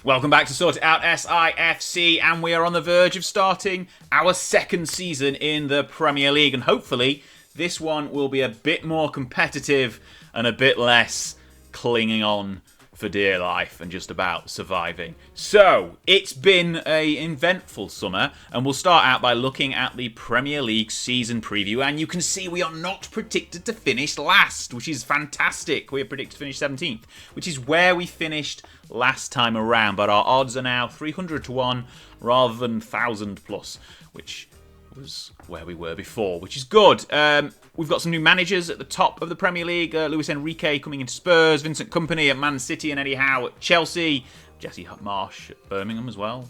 Welcome back to SortitoutSI FC, and we are on the verge of starting our second season in the Premier League, and hopefully this one will be a bit more competitive and a bit less clinging on for dear life and just about surviving. So, it's been an eventful summer, and we'll start out by looking at the Premier League season preview, and you can see we are not predicted to finish last, which is fantastic. We are predicted to finish 17th, which is where we finished last time around, but our odds are now 300 to 1 rather than 1,000 plus, which was where we were before, which is good. We've got some new managers at the top of the Premier League. Luis Enrique coming into Spurs, Vincent Kompany at Man City and Eddie Howe at Chelsea, Jesse Marsh at Birmingham as well.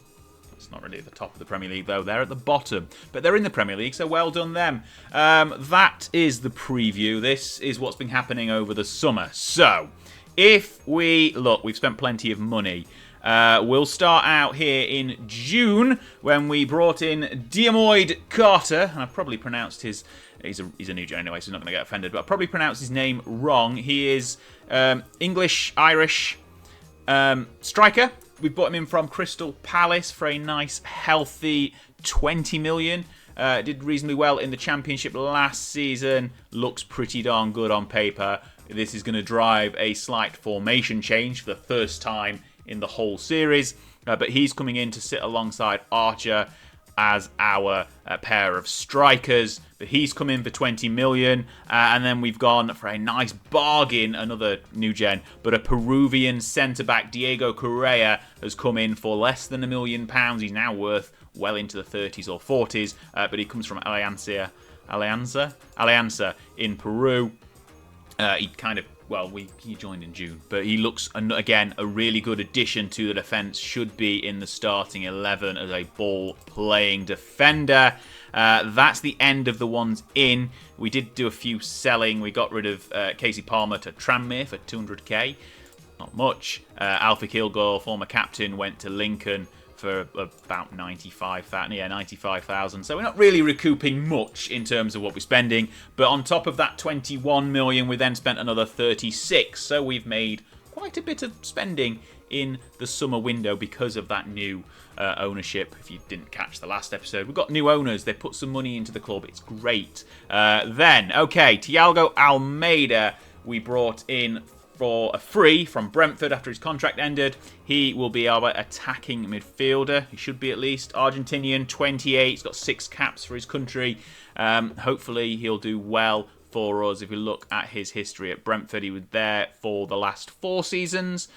It's not really at the top of the Premier League though, they're at the bottom, but they're in the Premier League, so well done them. That is the preview. This is what's been happening over the summer. So, if we look, we've spent plenty of money. We'll start out here in June when we brought in Diarmuid Carter, and I've probably pronounced his. He's a new gen anyway, so he's not going to get offended. But I probably pronounced his name wrong. He is English-Irish striker. We bought him in from Crystal Palace for a nice, healthy 20 million. Did reasonably well in the Championship last season. Looks pretty darn good on paper. This is going to drive a slight formation change for the first time in the whole series, but he's coming in to sit alongside Archer as our pair of strikers, but he's come in for 20 million, and then we've gone for a nice bargain, another new gen, but a Peruvian centre-back, Diego Correa, has come in for less than £1 million. He's now worth well into the 30s or 40s, but he comes from Alianza in Peru. He joined in June, but he looks, again, a really good addition to the defence. Should be in the starting 11 as a ball-playing defender. That's the end of the ones in. We did do a few selling. We got rid of Casey Palmer to Tranmere for 200k. Not much. Alfie Kilgore, former captain, went to Lincoln for about 95,000. So we're not really recouping much in terms of what we're spending. But on top of that 21 million, we then spent another 36. So we've made quite a bit of spending in the summer window because of that new ownership. If you didn't catch the last episode, we've got new owners. They put some money into the club. It's great. Thiago Almeida we brought in for a free from Brentford after his contract ended. He will be our attacking midfielder. He should be at least. Argentinian, 28. He's got 6 caps for his country. Hopefully he'll do well for us. If we look at his history at Brentford, he was there for the last 4 seasons.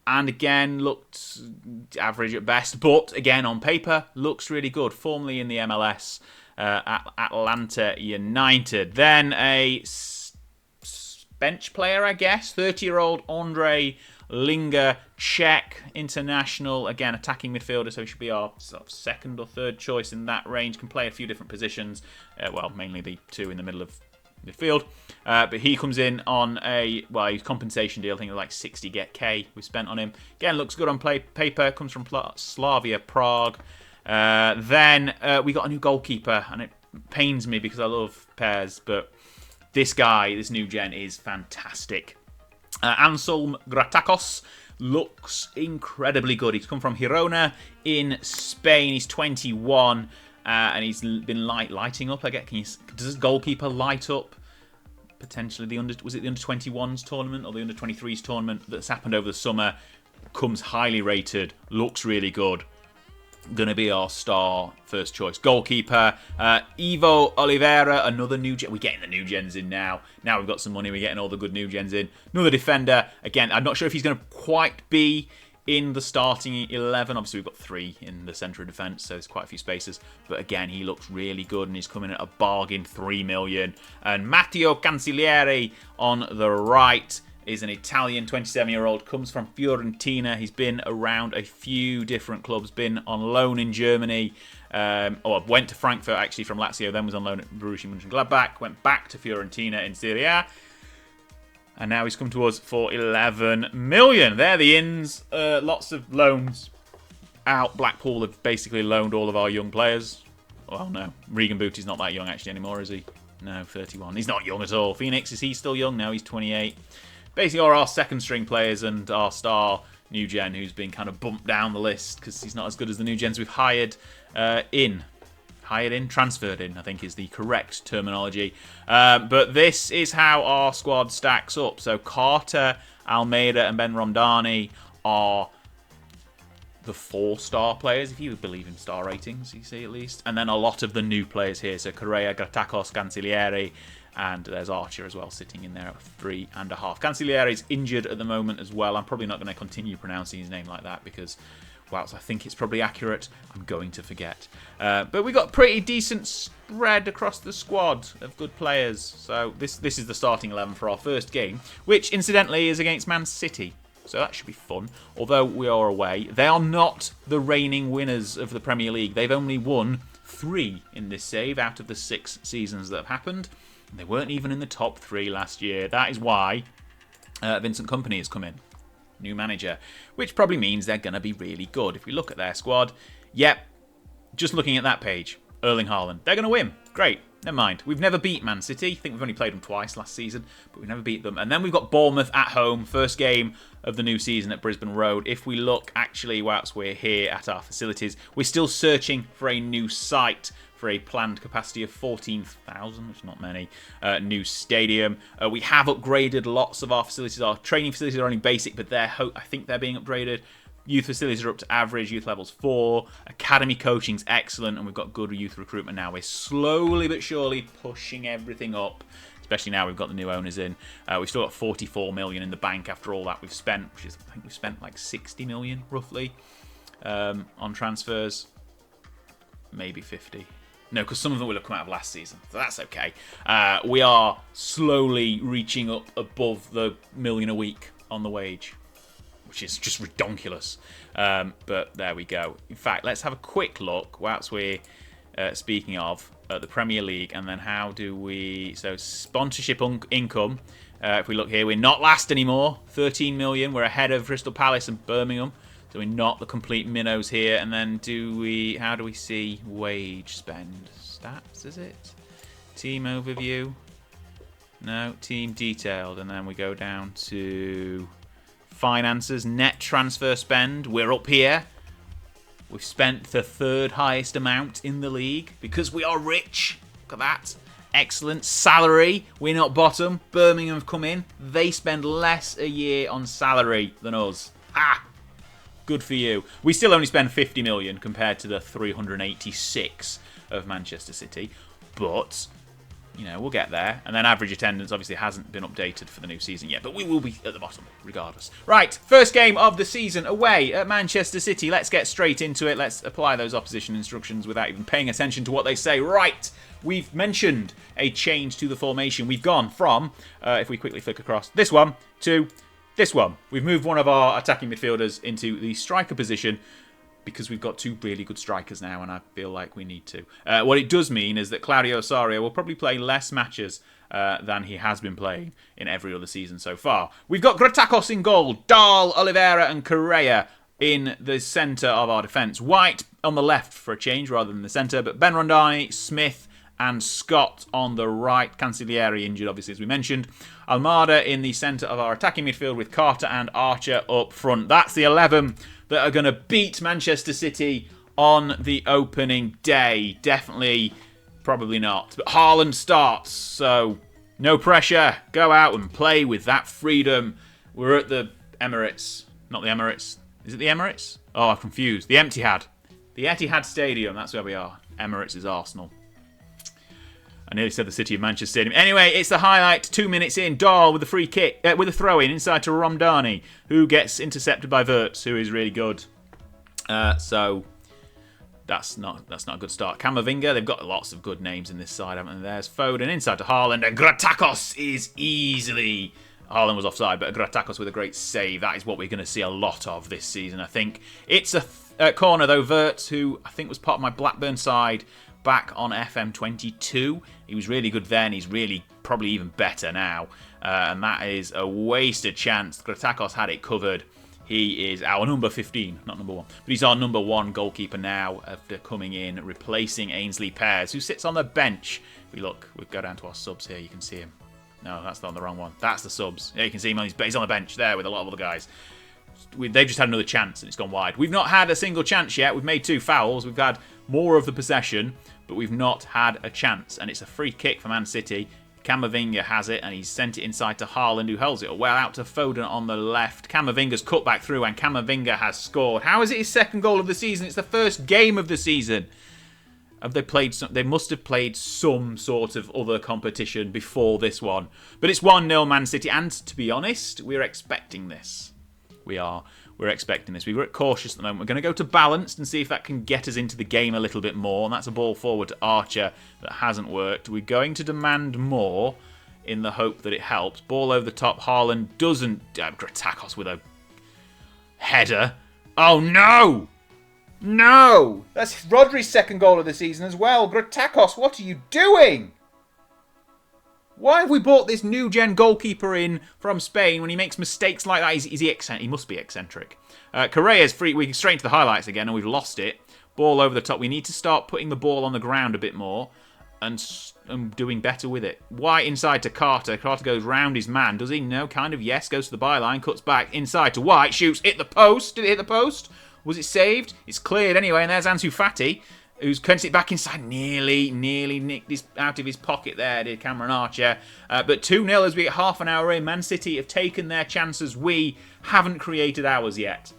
And again, looked average at best. But again, on paper, looks really good. Formerly in the MLS at Atlanta United. Then a bench player, I guess. 30-year-old Andre Linger, Czech international. Again, attacking midfielder, so he should be our sort of second or third choice in that range. Can play a few different positions. Mainly the 2 in the middle of midfield. But he comes in on his compensation deal. I think it was like 60k we spent on him. Again, looks good on paper. Comes from Slavia Prague. Then we got a new goalkeeper, and it pains me because I love pairs, but this new gen is fantastic. Anselm Gratakos looks incredibly good. He's come from Girona in Spain. He's 21, and he's been lighting up. I guess. Does this goalkeeper light up potentially was it the under 21s tournament or the under 23s tournament that's happened over the summer? Comes highly rated. Looks really good. Going to be our star first choice goalkeeper. Ivo Oliveira, another new gen. We're getting the new gens in now. Now we've got some money, we're getting all the good new gens in. Another defender. Again, I'm not sure if he's going to quite be in the starting 11. Obviously, we've got 3 in the centre of defence, so there's quite a few spaces. But again, he looks really good, and he's coming at a bargain 3 million. And Matteo Cancellieri on the right is an Italian 27-year-old, comes from Fiorentina. He's been around a few different clubs, been on loan in Germany, went to Frankfurt actually from Lazio, then was on loan at Borussia Mönchengladbach, went back to Fiorentina in Serie A, and now he's come to us for 11 million. They're the ins, lots of loans out. Blackpool have basically loaned all of our young players. Well, no, Regan Booty's not that young actually anymore, is he? No, 31. He's not young at all. Phoenix, is he still young? No, he's 28. Basically, are our second string players, and our star new gen who's been kind of bumped down the list because he's not as good as the new gens we've hired in. Transferred in, I think is the correct terminology. But this is how our squad stacks up. So Carter, Almeida, and Ben Romdani are the 4-star players, if you believe in star ratings, you see at least. And then a lot of the new players here. So Correa, Gratakos, Cancellieri, and there's Archer as well sitting in there at 3.5. Cancellieri's injured at the moment as well. I'm probably not going to continue pronouncing his name like that because, whilst I think it's probably accurate, I'm going to forget. But we got pretty decent spread across the squad of good players. So this is the starting 11 for our first game, which incidentally is against Man City. So that should be fun. Although we are away, they are not the reigning winners of the Premier League. They've only won 3 in this save out of the 6 seasons that have happened. They weren't even in the top 3 last year. That is why Vincent Kompany has come in. New manager. Which probably means they're going to be really good. If we look at their squad, yep, just looking at that page, Erling Haaland, they're going to win. Great. Never mind. We've never beat Man City. I think we've only played them twice last season, but we've never beat them. And then we've got Bournemouth at home, first game of the new season at Brisbane Road. If we look, actually, whilst we're here at our facilities, we're still searching for a new site for a planned capacity of 14,000, which is not many, new stadium. We have upgraded lots of our facilities. Our training facilities are only basic, but I think they're being upgraded. Youth facilities are up to average, youth levels 4. Academy coaching's excellent, and we've got good youth recruitment now. We're slowly but surely pushing everything up, especially now we've got the new owners in. We've still got 44 million in the bank after all that we've spent, which is, I think we've spent like 60 million, roughly, on transfers. Maybe 50. No, because some of them will have come out of last season, so that's okay. We are slowly reaching up above the million a week on the wage, which is just redonkulous. But there we go. In fact, let's have a quick look, whilst we're speaking of the Premier League, and then how do we... So sponsorship income, if we look here, we're not last anymore, 13 million. We're ahead of Crystal Palace and Birmingham. So we're not the complete minnows here. And then how do we see wage spend? Stats, is it? Team overview? No, team detailed. And then we go down to finances, net transfer spend. We're up here. We've spent the 3rd highest amount in the league because we are rich. Look at that. Excellent. Salary, we're not bottom. Birmingham have come in. They spend less a year on salary than us. Good for you. We still only spend 50 million compared to the 386 of Manchester City. But, you know, we'll get there. And then average attendance obviously hasn't been updated for the new season yet. But we will be at the bottom, regardless. Right, first game of the season away at Manchester City. Let's get straight into it. Let's apply those opposition instructions without even paying attention to what they say. Right, we've mentioned a change to the formation. We've gone from, if we quickly flick across, this one to... this one. We've moved one of our attacking midfielders into the striker position because we've got 2 really good strikers now, and I feel like we need to. What it does mean is that Claudio Osorio will probably play less matches than he has been playing in every other season so far. We've got Gratakos in goal, Dahl, Oliveira and Correa in the centre of our defence. White on the left for a change rather than the centre, but Ben Rondani, Smith and Scott on the right. Cancellieri injured, obviously, as we mentioned. Almada in the centre of our attacking midfield with Carter and Archer up front. That's the 11 that are going to beat Manchester City on the opening day. Definitely, probably not. But Haaland starts, so no pressure. Go out and play with that freedom. We're at the Emirates. Not the Emirates. Is it the Emirates? Oh, I'm confused. The Etihad. The Etihad Stadium. That's where we are. Emirates is Arsenal. I nearly said the City of Manchester Stadium. Anyway, it's the highlight. 2 minutes in, Dahl with a free kick, with a throw-in inside to Romdani, who gets intercepted by Wirtz, who is really good. So that's not a good start. Camavinga, they've got lots of good names in this side, haven't they? There's Foden inside to Haaland, and Gratakos is easily... Haaland was offside, but Gratakos with a great save. That is what we're going to see a lot of this season, I think. It's a corner, though. Wirtz, who I think was part of my Blackburn side back on FM24. He was really good then. He's really probably even better now. And that is a wasted chance. Gratakos had it covered. He is our number 15, not number 1. But he's our number 1 goalkeeper now after coming in, replacing Ainsley Pears, who sits on the bench. If we look, we go down to our subs here. You can see him. No, that's not the wrong one. That's the subs. Yeah, you can see him. He's on the bench there with a lot of other guys. they've just had another chance and it's gone wide. We've not had a single chance yet. We've made 2 fouls. We've had more of the possession, but we've not had a chance. And it's a free kick for Man City. Camavinga has it, and he's sent it inside to Haaland, who holds it well out to Foden on the left. Camavinga's cut back through, and Camavinga has scored. How is it his second goal of the season? It's the first game of the season. Have they played some? They must have played some sort of other competition before this one. But it's 1-0 Man City, and to be honest, we're expecting this. We're expecting this. We're cautious at the moment. We're going to go to balanced and see if that can get us into the game a little bit more. And that's a ball forward to Archer that hasn't worked. We're going to demand more in the hope that it helps. Ball over the top. Haaland doesn't... Gratakos with a header. Oh, no! No! That's Rodri's second goal of the season as well. Gratakos, what are you doing? Why have we brought this new-gen goalkeeper in from Spain when he makes mistakes like that? Is he eccentric? He must be eccentric. Correa's free. We can straight into the highlights again, and we've lost it. Ball over the top. We need to start putting the ball on the ground a bit more and doing better with it. White inside to Carter. Carter goes round his man. Does he? No, kind of yes. Goes to the byline. Cuts back inside to White. Shoots. Hit the post. Did it hit the post? Was it saved? It's cleared anyway, and there's Ansu Fati, who's clenched it back inside. Nearly nicked this out of his pocket there, did Cameron Archer. But 2-0 as we get half an hour in. Man City have taken their chances. We haven't created ours yet.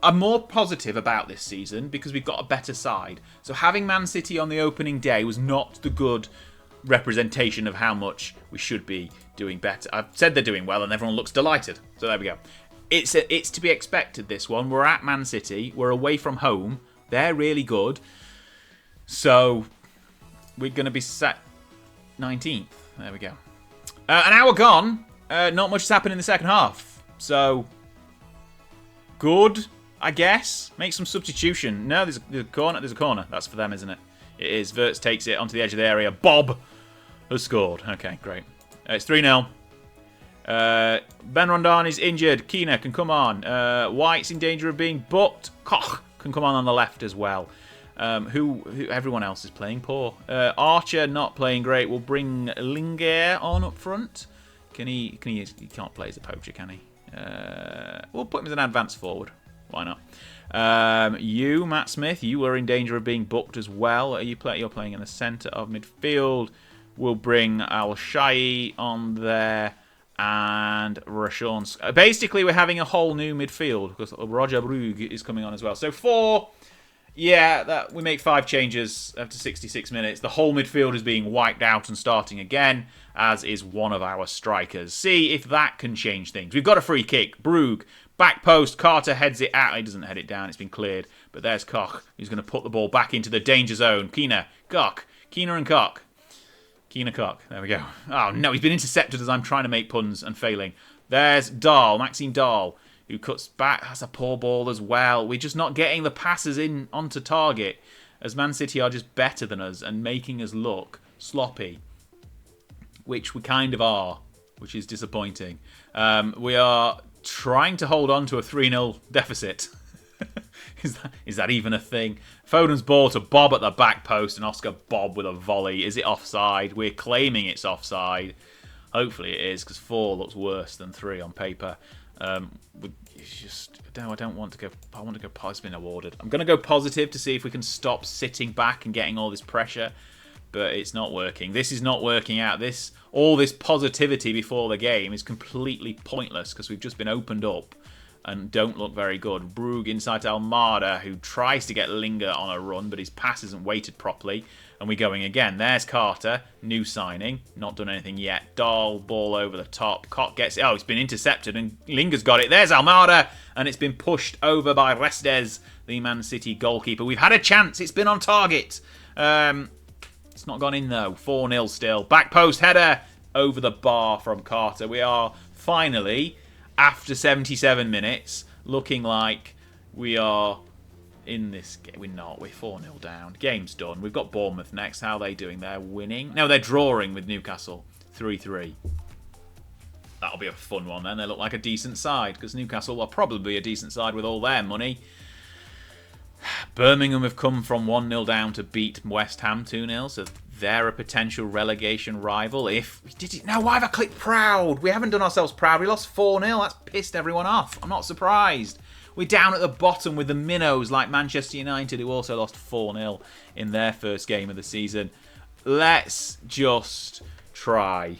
I'm more positive about this season because we've got a better side. So having Man City on the opening day was not the good representation of how much we should be doing better. I've said they're doing well and everyone looks delighted. So there we go. It's to be expected, this one. We're at Man City. We're away from home. They're really good. So we're going to be set 19th. There we go. An hour gone. Not much has happened in the second half. So good, I guess. Make some substitution. No, there's a corner. There's a corner. That's for them, isn't it? It is. Wirtz takes it onto the edge of the area. Bob has scored. Okay, great. It's 3-0. Ben Rondon is injured. Keena can come on. White's in danger of being booked. Koch can come on the left as well. Who everyone else is playing poor. Archer not playing great. We'll bring Linger on up front. He can't play as a poacher, can he? We'll put him as an advance forward. Why not? Matt Smith, you are in danger of being booked as well. You're playing in the centre of midfield. We'll bring Al Shai on there. And Rashawn. Basically, we're having a whole new midfield because Roger Brugge is coming on as well. So 4, we make 5 changes after 66 minutes. The whole midfield is being wiped out and starting again, as is one of our strikers. See if that can change things. We've got a free kick. Brugge, back post. Carter heads it out. He doesn't head it down. It's been cleared. But there's Koch, who's going to put the ball back into the danger zone. Keena and Koch. Keena Koch. There we go. Oh, no. He's been intercepted as I'm trying to make puns and failing. There's Dahl. Maxime Dahl, who cuts back. That's a poor ball as well. We're just not getting the passes in onto target, as Man City are just better than us and making us look sloppy, which we kind of are, which is disappointing. We are trying to hold on to a 3-0 deficit. Is that even a thing? Foden's ball to Bob at the back post, and Oscar Bob with a volley. Is it offside? We're claiming it's offside. Hopefully it is, because 4 looks worse than 3 on paper. I don't want to go. I want to go positive. It's been awarded. I'm going to go positive to see if we can stop sitting back and getting all this pressure, but it's not working. This is not working out. All this positivity before the game is completely pointless because we've just been opened up and don't look very good. Brugge inside to Almada, who tries to get Linger on a run, but his pass isn't weighted properly. And we're going again. There's Carter, new signing, not done anything yet. Dahl, ball over the top. Koch gets it. Oh, it's been intercepted, and Linger's got it. There's Almada, and it's been pushed over by Restes, the Man City goalkeeper. We've had a chance. It's been on target. It's not gone in, though. 4-0 still. Back post header over the bar from Carter. We are finally, after 77 minutes, looking like we are in this game. We're not. We're 4-0 down. Game's done. We've got Bournemouth next. How are they doing? They're winning. No, they're drawing with Newcastle. 3-3. That'll be a fun one then. They look like a decent side because Newcastle are probably a decent side with all their money. Birmingham have come from 1-0 down to beat West Ham 2-0, so they're a potential relegation rival. If we did it, now why have I clicked proud? We haven't done ourselves proud. We lost 4-0. That's pissed everyone off. I'm not surprised. We're down at the bottom with the minnows like Manchester United, who also lost 4-0 in their first game of the season. Let's just try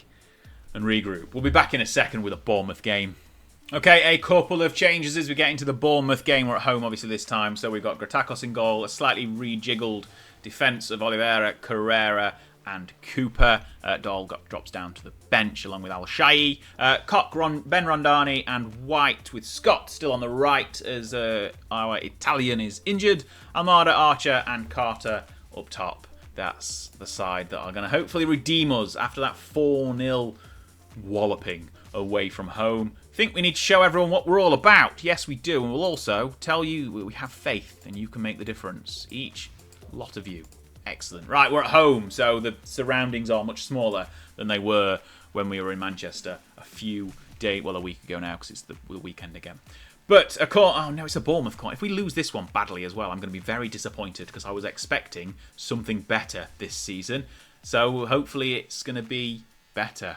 and regroup. We'll be back in a second with a Bournemouth game. Okay, a couple of changes as we get into the Bournemouth game. We're at home, obviously, this time. So we've got Gratakos in goal, a slightly rejiggled defence of Oliveira, Carrera and Cooper. Dahl drops down to the bench along with Al-Shai. Koch, Ben Rondani and White with Scott still on the right as our Italian is injured. Almada, Archer and Carter up top. That's the side that are going to hopefully redeem us after that 4-0 walloping away from home. Think we need to show everyone what we're all about. Yes, we do. And we'll also tell you we have faith and you can make the difference. Each lot of you. Excellent. Right, we're at home, so the surroundings are much smaller than they were when we were in Manchester a week ago now, because it's the weekend again. But oh no, it's a Bournemouth corner. If we lose this one badly as well, I'm going to be very disappointed because I was expecting something better this season. So hopefully it's going to be better.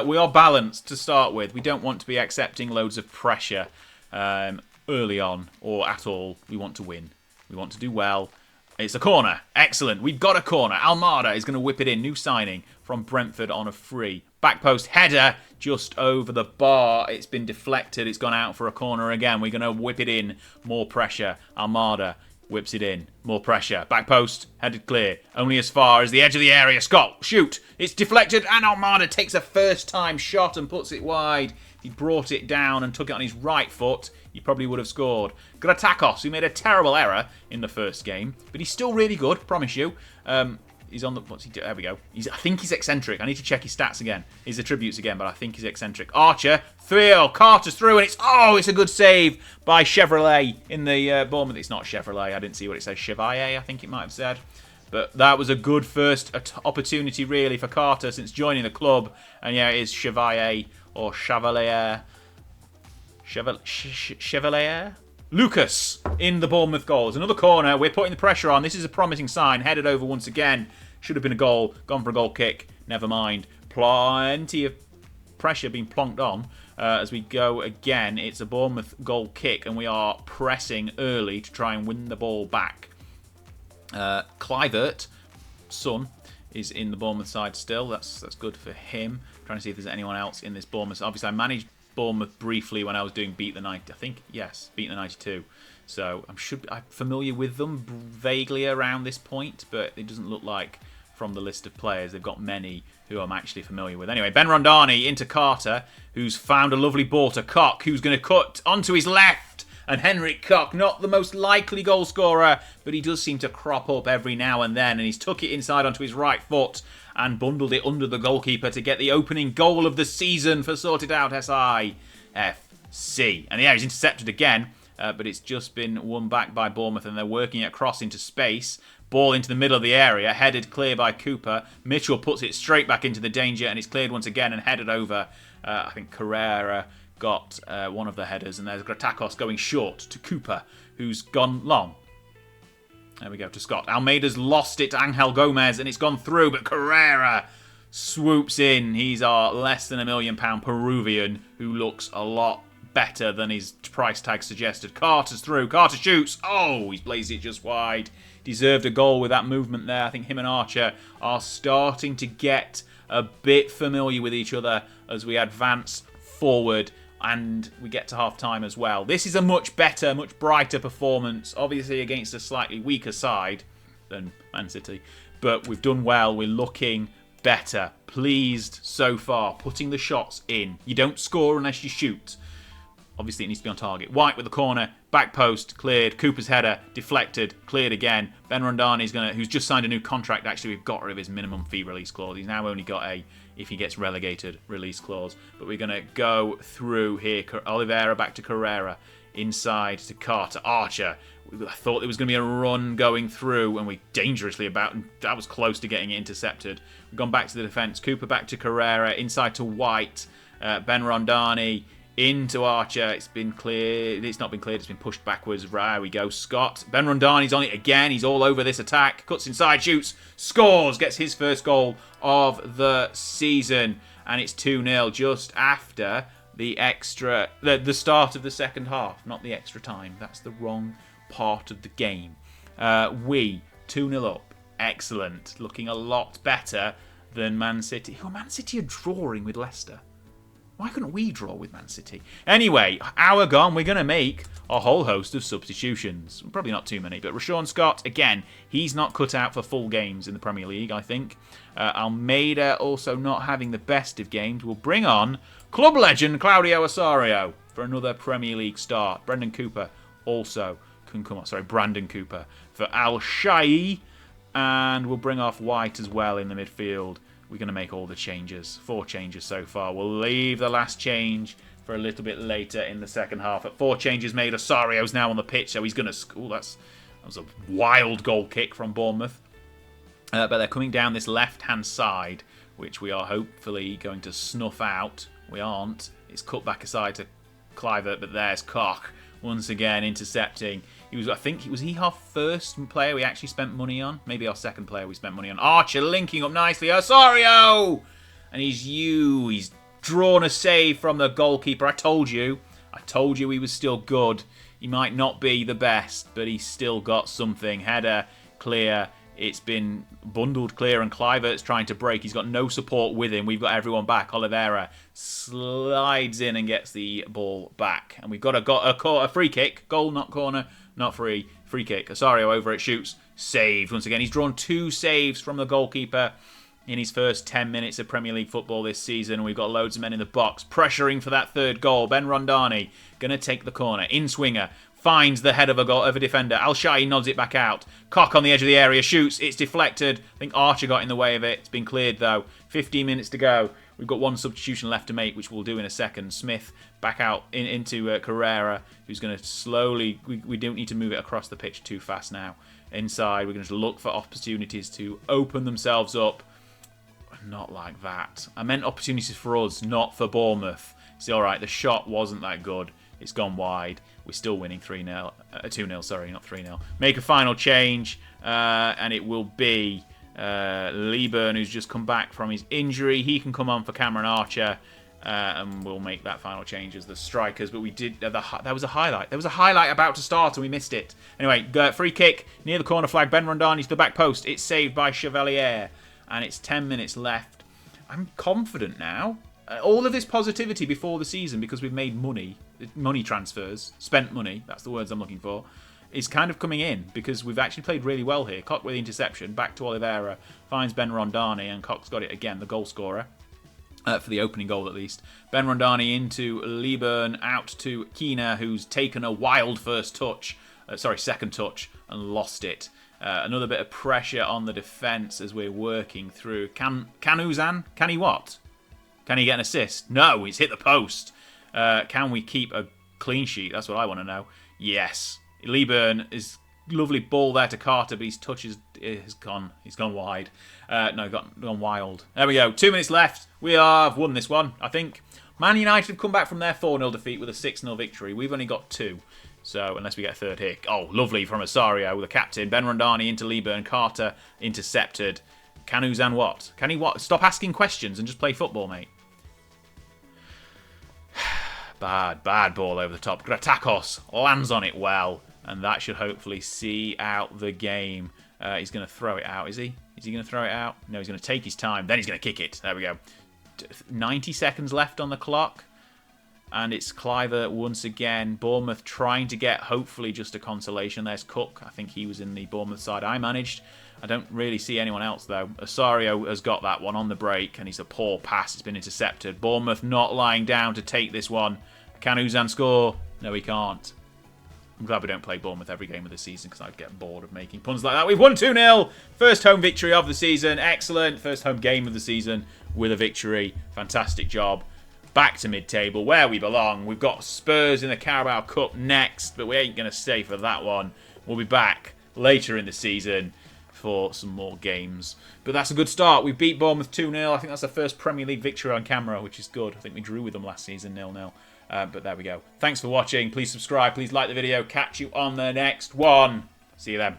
We are balanced to start with. We don't want to be accepting loads of pressure early on or at all. We want to win. We want to do well. It's a corner. Excellent. We've got a corner. Almada is going to whip it in. New signing from Brentford on a free. Back post header just over the bar. It's been deflected. It's gone out for a corner again. We're going to whip it in. More pressure. Almada whips it in. More pressure. Back post. Headed clear. Only as far as the edge of the area. Scott, shoot. It's deflected and Almada takes a first time shot and puts it wide. He brought it down and took it on his right foot. He probably would have scored. Gratakos, who made a terrible error in the first game, but he's still really good, promise you. He's on the... What's he do? There we go. I think he's eccentric. I need to check his stats again, his attributes again, but I think he's eccentric. Archer, 3-0, Carter's through, and it's a good save by Chevrolet in the Bournemouth. It's not Chevrolet. I didn't see what it says. Chevalier, I think it might have said. But that was a good first opportunity, really, for Carter since joining the club. And yeah, it is Chevalier or Chevalier. Chevalier? Lucas in the Bournemouth goals. Another corner. We're putting the pressure on. This is a promising sign. Headed over once again. Should have been a goal. Gone for a goal kick. Never mind. Plenty of pressure being plonked on as we go again. It's a Bournemouth goal kick and we are pressing early to try and win the ball back. Clivert, son, is in the Bournemouth side still. That's good for him. Trying to see if there's anyone else in this Bournemouth. Obviously, I managed Bournemouth briefly when I was doing Beat the 90. I think, yes, Beat the 92. So I'm familiar with them vaguely around this point, but it doesn't look like from the list of players they've got many who I'm actually familiar with. Anyway, Ben Rondani into Carter, who's found a lovely ball to Koch, who's going to cut onto his left. And Henrik Koch, not the most likely goal scorer, but he does seem to crop up every now and then. And he's took it inside onto his right foot and bundled it under the goalkeeper to get the opening goal of the season for SortitoutSI FC. And yeah, he's intercepted again, but it's just been won back by Bournemouth and they're working it across into space. Ball into the middle of the area, headed clear by Cooper. Mitchell puts it straight back into the danger and it's cleared once again and headed over. I think Carrera got one of the headers, and there's Gratakos going short to Cooper, who's gone long. There we go, to Scott. Almeida's lost it to Angel Gomez, and it's gone through, but Carrera swoops in. He's our less than £1 million Peruvian, who looks a lot better than his price tag suggested. Carter's through. Carter shoots. Oh, he's blazed it just wide. Deserved a goal with that movement there. I think him and Archer are starting to get a bit familiar with each other as we advance forward. And we get to half-time as well. This is a much better, much brighter performance. Obviously against a slightly weaker side than Man City. But we've done well. We're looking better. Pleased so far. Putting the shots in. You don't score unless you shoot. Obviously it needs to be on target. White with the corner. Back post. Cleared. Cooper's header. Deflected. Cleared again. Ben Rondani's who's just signed a new contract. Actually, we've got rid of his minimum fee release clause. He's now only got a... if he gets relegated, release clause. But we're going to go through here. Oliveira back to Carrera. Inside to Carter. Archer. I thought there was going to be a run going through, and we dangerously that was close to getting it intercepted. We've gone back to the defence. Cooper back to Carrera. Inside to White. Ben Rondani into Archer. It's been cleared. It's not been cleared. It's been pushed backwards. Right, we go. Scott. Ben Rondani's on it again. He's all over this attack. Cuts inside, shoots, scores, gets his first goal of the season. And it's 2-0 just after the start of the second half. Not the extra time. That's the wrong part of the game. We 2-0 up. Excellent. Looking a lot better than Man City. Man City are drawing with Leicester. Why couldn't we draw with Man City? Anyway, hour gone, we're going to make a whole host of substitutions. Probably not too many, but Rashawn Scott, again, he's not cut out for full games in the Premier League, I think. Almeida also not having the best of games. We'll bring on club legend Claudio Osorio for another Premier League start. Brendan Cooper also can come on. Sorry, Brandon Cooper for Al Shai. And we'll bring off White as well in the midfield. We're going to make all the changes. 4 changes so far. We'll leave the last change for a little bit later in the second half. At 4 changes made, Osorio's now on the pitch, so he's going to... that was a wild goal kick from Bournemouth. But they're coming down this left-hand side, which we are hopefully going to snuff out. We aren't. It's cut back aside to Kluivert, but there's Koch once again intercepting. Was he our first player we actually spent money on? Maybe our second player we spent money on. Archer linking up nicely. Osorio! And he's drawn a save from the goalkeeper. I told you he was still good. He might not be the best, but he's still got something. Header, clear. It's been bundled clear, and Kluivert's trying to break. He's got no support with him. We've got everyone back. Oliveira slides in and gets the ball back. And we've got a free kick. Goal, not corner. Not free. Free kick. Osorio over it. Shoots. Saved once again. He's drawn 2 saves from the goalkeeper in his first 10 minutes of Premier League football this season. We've got loads of men in the box pressuring for that third goal. Ben Rondani going to take the corner. In-swinger. Finds the head of a defender. Al Shai nods it back out. Koch on the edge of the area. Shoots. It's deflected. I think Archer got in the way of it. It's been cleared though. 15 minutes to go. We've got 1 substitution left to make, which we'll do in a second. Smith back out into Carrera, who's going to slowly... We don't need to move it across the pitch too fast now. Inside, we're going to look for opportunities to open themselves up. Not like that. I meant opportunities for us, not for Bournemouth. See, alright, the shot wasn't that good. It's gone wide. We're still winning 3-0. 2-0, sorry, not 3-0. Make a final change, and it will be... Lieburn, who's just come back from his injury. He can come on for Cameron Archer, and we'll make that final change as the strikers. But we did that was a highlight. There was a highlight about to start and we missed it. Anyway, free kick near the corner flag. Ben Rondani to the back post. It's saved by Chevalier, and it's 10 minutes left. I'm confident now. All of this positivity before the season, because we've made money transfers, spent money. That's the words I'm looking for. Is kind of coming in because we've actually played really well here. Koch with the interception, back to Oliveira, finds Ben Rondani, and Koch's got it again, the goal scorer, for the opening goal at least. Ben Rondani into Lieburn, out to Kina, who's taken a wild second touch, and lost it. Another bit of pressure on the defence as we're working through. Can Uzan? Can he what? Can he get an assist? No, he's hit the post. Can we keep a clean sheet? That's what I want to know. Yes. Lieburn is lovely ball there to Carter, but his touch has gone. He's gone wide. Gone wild. There we go. 2 minutes left. We have won this one, I think. Man United have come back from their 4-0 defeat with a 6-0 victory. We've only got 2. So, unless we get a third hit. Oh, lovely from Osorio, the captain. Ben Rondani into Lieburn. Carter intercepted. Can Uzan what? Can he what? Stop asking questions and just play football, mate. Bad ball over the top. Gratakos lands on it well. And that should hopefully see out the game. He's going to throw it out, is he? Is he going to throw it out? No, he's going to take his time. Then he's going to kick it. There we go. 90 seconds left on the clock. And it's Kluivert once again. Bournemouth trying to get, hopefully, just a consolation. There's Cook. I think he was in the Bournemouth side I managed. I don't really see anyone else, though. Osorio has got that one on the break. And he's a poor pass. It's been intercepted. Bournemouth not lying down to take this one. Can Uzan score? No, he can't. I'm glad we don't play Bournemouth every game of the season because I'd get bored of making puns like that. We've won 2-0. First home victory of the season. Excellent. First home game of the season with a victory. Fantastic job. Back to mid-table where we belong. We've got Spurs in the Carabao Cup next, but we ain't going to stay for that one. We'll be back later in the season for some more games. But that's a good start. We beat Bournemouth 2-0. I think that's the first Premier League victory on camera, which is good. I think we drew with them last season 0-0. But there we go. Thanks for watching. Please subscribe. Please like the video. Catch you on the next one. See you then.